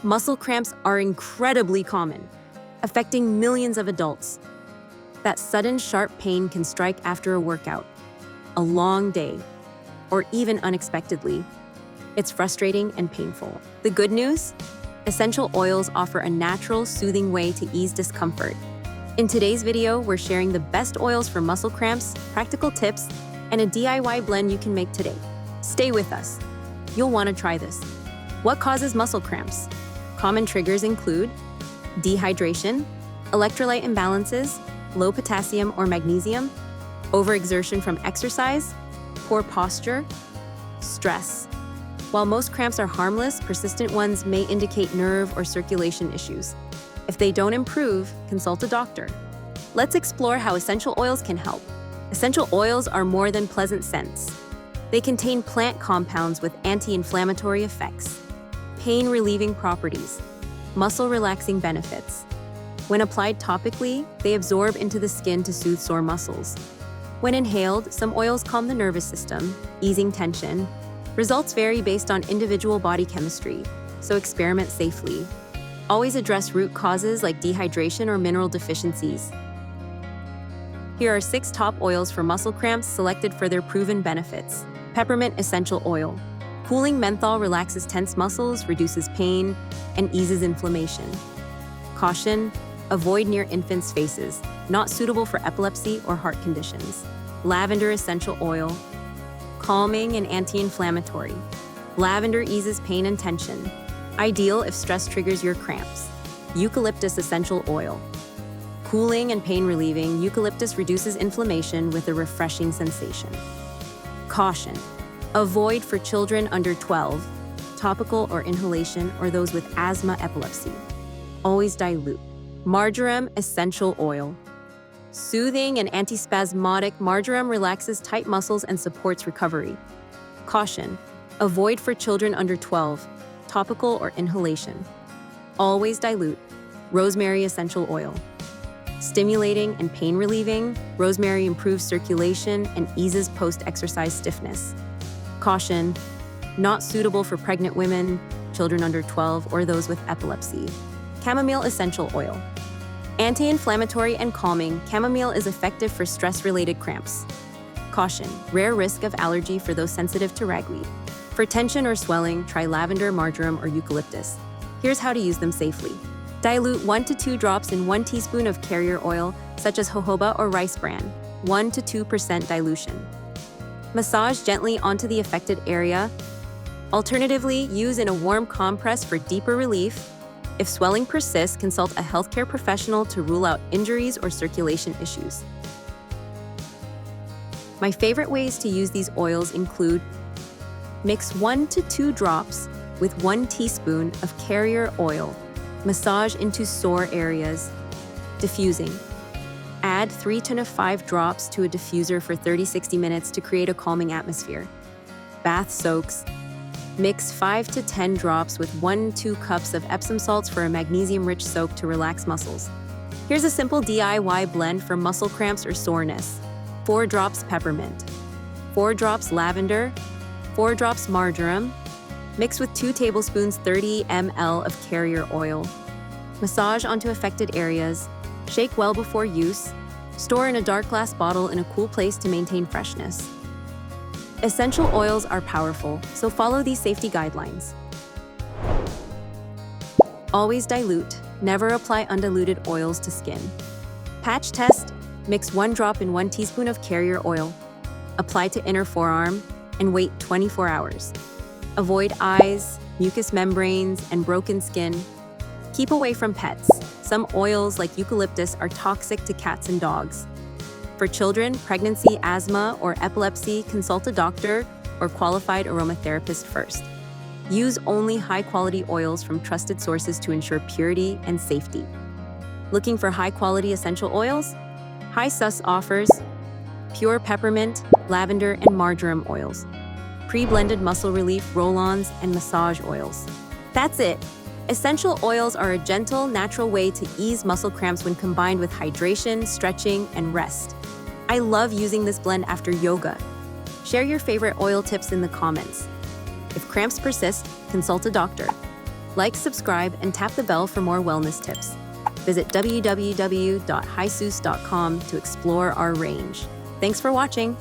Muscle cramps are incredibly common, affecting millions of adults. That sudden sharp pain can strike after a workout, a long day, or even unexpectedly. It's frustrating and painful. The good news? Essential oils offer a natural, soothing way to ease discomfort. In today's video, we're sharing the best oils for muscle cramps, practical tips, and a DIY blend you can make today. Stay with us. You'll want to try this. What causes muscle cramps? Common triggers include dehydration, electrolyte imbalances, low potassium or magnesium, overexertion from exercise, poor posture, stress. While most cramps are harmless, persistent ones may indicate nerve or circulation issues. If they don't improve, consult a doctor. Let's explore how essential oils can help. Essential oils are more than pleasant scents. They contain plant compounds with anti-inflammatory effects, pain-relieving properties, muscle-relaxing benefits. When applied topically, they absorb into the skin to soothe sore muscles. When inhaled, some oils calm the nervous system, easing tension. Results vary based on individual body chemistry, so experiment safely. Always address root causes like dehydration or mineral deficiencies. Here are 6 top oils for muscle cramps selected for their proven benefits. Peppermint essential oil. Cooling menthol relaxes tense muscles, reduces pain, and eases inflammation. Caution: avoid near infants' faces, not suitable for epilepsy or heart conditions. Lavender essential oil. Calming and anti-inflammatory. Lavender eases pain and tension, ideal if stress triggers your cramps. Eucalyptus essential oil. Cooling and pain-relieving, eucalyptus reduces inflammation with a refreshing sensation. Caution: avoid for children under 12, topical or inhalation, or those with asthma, epilepsy. Always dilute. Marjoram essential oil. Soothing and antispasmodic, marjoram relaxes tight muscles and supports recovery. Caution: avoid for children under 12, topical or inhalation. Always dilute. Rosemary essential oil. Stimulating and pain-relieving, rosemary improves circulation and eases post-exercise stiffness. Caution: not suitable for pregnant women, children under 12, or those with epilepsy. Chamomile essential oil. Anti-inflammatory and calming, chamomile is effective for stress-related cramps. Caution: rare risk of allergy for those sensitive to ragweed. For tension or swelling, try lavender, marjoram, or eucalyptus. Here's how to use them safely. Dilute 1 to 2 drops in 1 teaspoon of carrier oil, such as jojoba or rice bran, 1 to 2% dilution. Massage gently onto the affected area. Alternatively, use in a warm compress for deeper relief. If swelling persists, consult a healthcare professional to rule out injuries or circulation issues. My favorite ways to use these oils include: mix 1 to 2 drops with 1 teaspoon of carrier oil. Massage into sore areas. Diffusing. Add 3 to 5 drops to a diffuser for 30-60 minutes to create a calming atmosphere. Bath soaks. Mix 5 to 10 drops with 1-2 cups of Epsom salts for a magnesium-rich soak to relax muscles. Here's a simple DIY blend for muscle cramps or soreness. 4 drops peppermint, 4 drops lavender, 4 drops marjoram. Mix with 2 tablespoons 30 ml of carrier oil. Massage onto affected areas. Shake well before use. Store in a dark glass bottle in a cool place to maintain freshness. Essential oils are powerful, so follow these safety guidelines. Always dilute. Never apply undiluted oils to skin. Patch test. Mix 1 drop in 1 teaspoon of carrier oil. Apply to inner forearm and wait 24 hours. Avoid eyes, mucous membranes, and broken skin. Keep away from pets. Some oils, like eucalyptus, are toxic to cats and dogs. For children, pregnancy, asthma, or epilepsy, consult a doctor or qualified aromatherapist first. Use only high-quality oils from trusted sources to ensure purity and safety. Looking for high-quality essential oils? Hysses offers pure peppermint, lavender, and marjoram oils, pre-blended muscle relief roll-ons, and massage oils. That's it! Essential oils are a gentle, natural way to ease muscle cramps when combined with hydration, stretching, and rest. I love using this blend after yoga. Share your favorite oil tips in the comments. If cramps persist, consult a doctor. Like, subscribe, and tap the bell for more wellness tips. Visit www.hysses.com to explore our range. Thanks for watching.